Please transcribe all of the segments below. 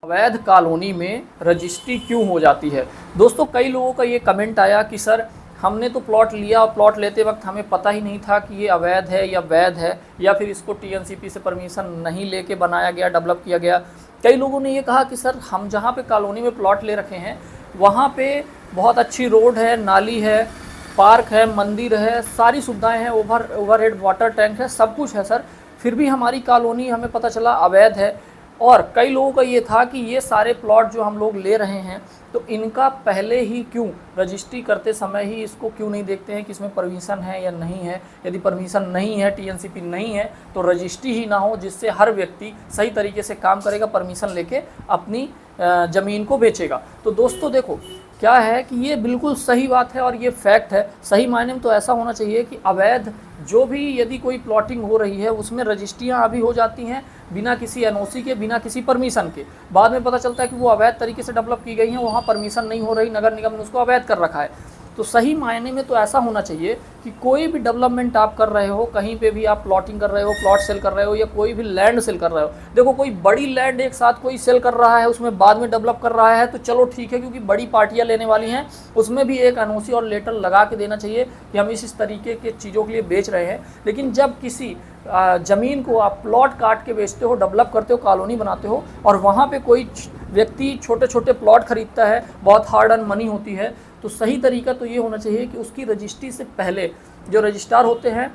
अवैध कॉलोनी में रजिस्ट्री क्यों हो जाती है। दोस्तों, कई लोगों का ये कमेंट आया कि सर हमने तो प्लॉट लिया और प्लॉट लेते वक्त हमें पता ही नहीं था कि ये अवैध है या वैध है, या फिर इसको टीएनसीपी से परमिशन नहीं लेके बनाया गया, डेवलप किया गया। कई लोगों ने ये कहा कि सर हम जहाँ पे कॉलोनी में प्लॉट ले रखे हैं वहाँ पे बहुत अच्छी रोड है, नाली है, पार्क है, मंदिर है, सारी सुविधाएं हैं, ओवरहेड वाटर टैंक है, सब कुछ है सर, फिर भी हमारी कॉलोनी हमें पता चला अवैध है। और कई लोगों का ये था कि ये सारे प्लॉट जो हम लोग ले रहे हैं तो इनका पहले ही क्यों रजिस्ट्री करते समय ही इसको क्यों नहीं देखते हैं कि इसमें परमिशन है या नहीं है। यदि परमिशन नहीं है, टीएनसीपी नहीं है, तो रजिस्ट्री ही ना हो, जिससे हर व्यक्ति सही तरीके से काम करेगा, परमिशन लेके अपनी ज़मीन को बेचेगा। तो दोस्तों देखो, क्या है कि ये बिल्कुल सही बात है और ये फैक्ट है। सही मायने में तो ऐसा होना चाहिए कि अवैध जो भी यदि कोई प्लॉटिंग हो रही है उसमें रजिस्ट्रियाँ अभी हो जाती हैं बिना किसी एनओसी के, बिना किसी परमिशन के। बाद में पता चलता है कि वो अवैध तरीके से डेवलप की गई हैं, वहाँ परमिशन नहीं हो रही, नगर निगम ने उसको अवैध कर रखा है। तो सही मायने में तो ऐसा होना चाहिए कि कोई भी डेवलपमेंट आप कर रहे हो, कहीं पे भी आप प्लॉटिंग कर रहे हो, प्लॉट सेल कर रहे हो, या कोई भी लैंड सेल कर रहे हो, देखो कोई बड़ी लैंड एक साथ कोई सेल कर रहा है, उसमें बाद में डेवलप कर रहा है तो चलो ठीक है, क्योंकि बड़ी पार्टियां लेने वाली हैं, उसमें भी एक एनओसी और लेटर लगा के देना चाहिए कि हम इस तरीके के चीज़ों के लिए बेच रहे हैं। लेकिन जब किसी ज़मीन को आप प्लॉट काट के बेचते हो, डेवलप करते हो, कॉलोनी बनाते हो, और वहाँ पे कोई व्यक्ति छोटे छोटे प्लॉट खरीदता है, बहुत हार्ड अर्न मनी होती है, तो सही तरीका तो ये होना चाहिए कि उसकी रजिस्ट्री से पहले जो रजिस्ट्रार होते हैं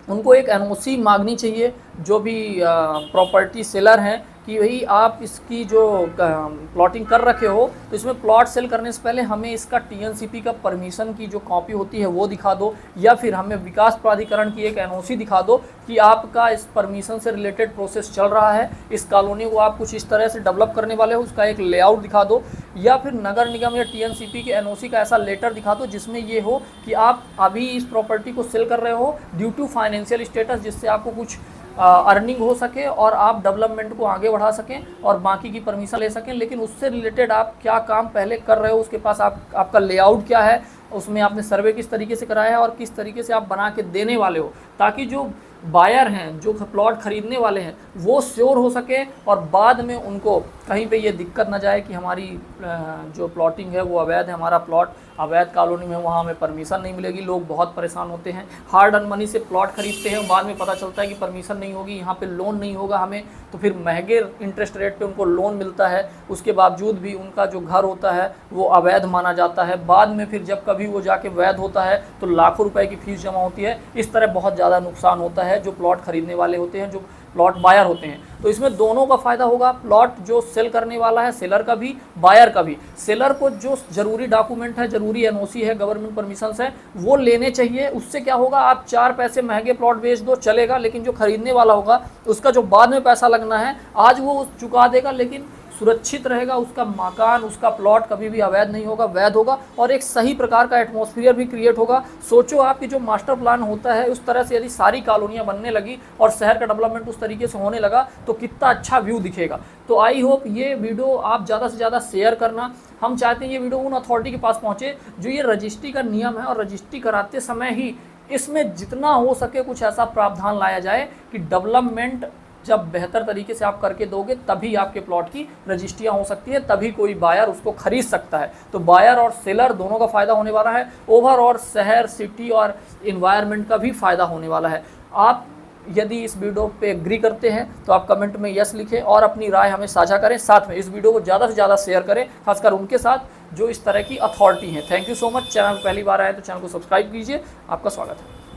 उनको एक एनओसी मांगनी चाहिए, जो भी प्रॉपर्टी सेलर हैं, कि भाई आप इसकी जो प्लॉटिंग कर रखे हो तो इसमें प्लॉट सेल करने से पहले हमें इसका टीएनसीपी का परमिशन की जो कॉपी होती है वो दिखा दो, या फिर हमें विकास प्राधिकरण की एक एनओसी दिखा दो कि आपका इस परमिशन से रिलेटेड प्रोसेस चल रहा है, इस कॉलोनी को आप कुछ इस तरह से डेवलप करने वाले हो, उसका एक लेआउट दिखा दो, या फिर नगर निगम या टीएनसीपी के एनओसी का ऐसा लेटर दिखा दो जिसमें ये हो कि आप अभी इस प्रॉपर्टी को सेल कर रहे हो ड्यू टू फाइनेंशियल स्टेटस, जिससे आपको कुछ अर्निंग हो सके और आप डेवलपमेंट को आगे बढ़ा सकें और बाकी की परमिशन ले सकें। लेकिन उससे रिलेटेड आप क्या काम पहले कर रहे हो, उसके पास आपका लेआउट क्या है, उसमें आपने सर्वे किस तरीके से कराया है और किस तरीके से आप बना के देने वाले हो, ताकि जो बायर हैं, जो प्लॉट खरीदने वाले हैं, वो श्योर हो सके और बाद में उनको कहीं पे ये दिक्कत ना जाए कि हमारी जो प्लॉटिंग है वो अवैध है, हमारा प्लॉट अवैध कॉलोनी में, वहाँ हमें परमिशन नहीं मिलेगी। लोग बहुत परेशान होते हैं, हार्ड अर्न मनी से प्लॉट खरीदते हैं, बाद में पता चलता है कि परमिशन नहीं होगी, यहाँ पे लोन नहीं होगा हमें, तो फिर महंगे इंटरेस्ट रेट पे उनको लोन मिलता है, उसके बावजूद भी उनका जो घर होता है वो अवैध माना जाता है। बाद में फिर जब कभी वो जाके वैध होता है तो लाखों रुपए की फीस जमा होती है। इस तरह बहुत ज़्यादा नुकसान होता है जो प्लॉट खरीदने वाले होते हैं, जो प्लॉट बायर होते हैं। तो इसमें दोनों का फ़ायदा होगा, प्लॉट जो सेल करने वाला है, सेलर का भी, बायर का भी। सेलर को जो ज़रूरी डॉक्यूमेंट है, ज़रूरी एनओसी है, गवर्नमेंट परमिशंस है, वो लेने चाहिए। उससे क्या होगा, आप 4 पैसे महंगे प्लॉट बेच दो चलेगा, लेकिन जो खरीदने वाला होगा उसका जो बाद में पैसा लगना है आज वो चुका देगा, लेकिन सुरक्षित रहेगा, उसका मकान, उसका प्लॉट कभी भी अवैध नहीं होगा, वैध होगा, और एक सही प्रकार का एटमॉस्फेयर भी क्रिएट होगा। सोचो आपकी जो मास्टर प्लान होता है उस तरह से यदि सारी कॉलोनियाँ बनने लगी और शहर का डेवलपमेंट उस तरीके से होने लगा तो कितना अच्छा व्यू दिखेगा। तो आई होप ये वीडियो आप ज़्यादा से ज़्यादा शेयर करना। हम चाहते हैं ये वीडियो उन अथॉरिटी के पास पहुँचे जो ये रजिस्ट्री का नियम है, और रजिस्ट्री कराते समय ही इसमें जितना हो सके कुछ ऐसा प्रावधान लाया जाए कि डेवलपमेंट जब बेहतर तरीके से आप करके दोगे तभी आपके प्लॉट की रजिस्ट्रियाँ हो सकती है, तभी कोई बायर उसको खरीद सकता है। तो बायर और सेलर दोनों का फ़ायदा होने वाला है, ओवरऑल शहर, सिटी और इन्वायरमेंट का भी फ़ायदा होने वाला है। आप यदि इस वीडियो पे एग्री करते हैं तो आप कमेंट में यस लिखें और अपनी राय हमें साझा करें। साथ में इस वीडियो को ज़्यादा से ज़्यादा शेयर करें, खासकर उनके साथ जो इस तरह की अथॉरिटी हैं। Thank you so much. Channel पहली बार आए तो चैनल को सब्सक्राइब कीजिए। आपका स्वागत है।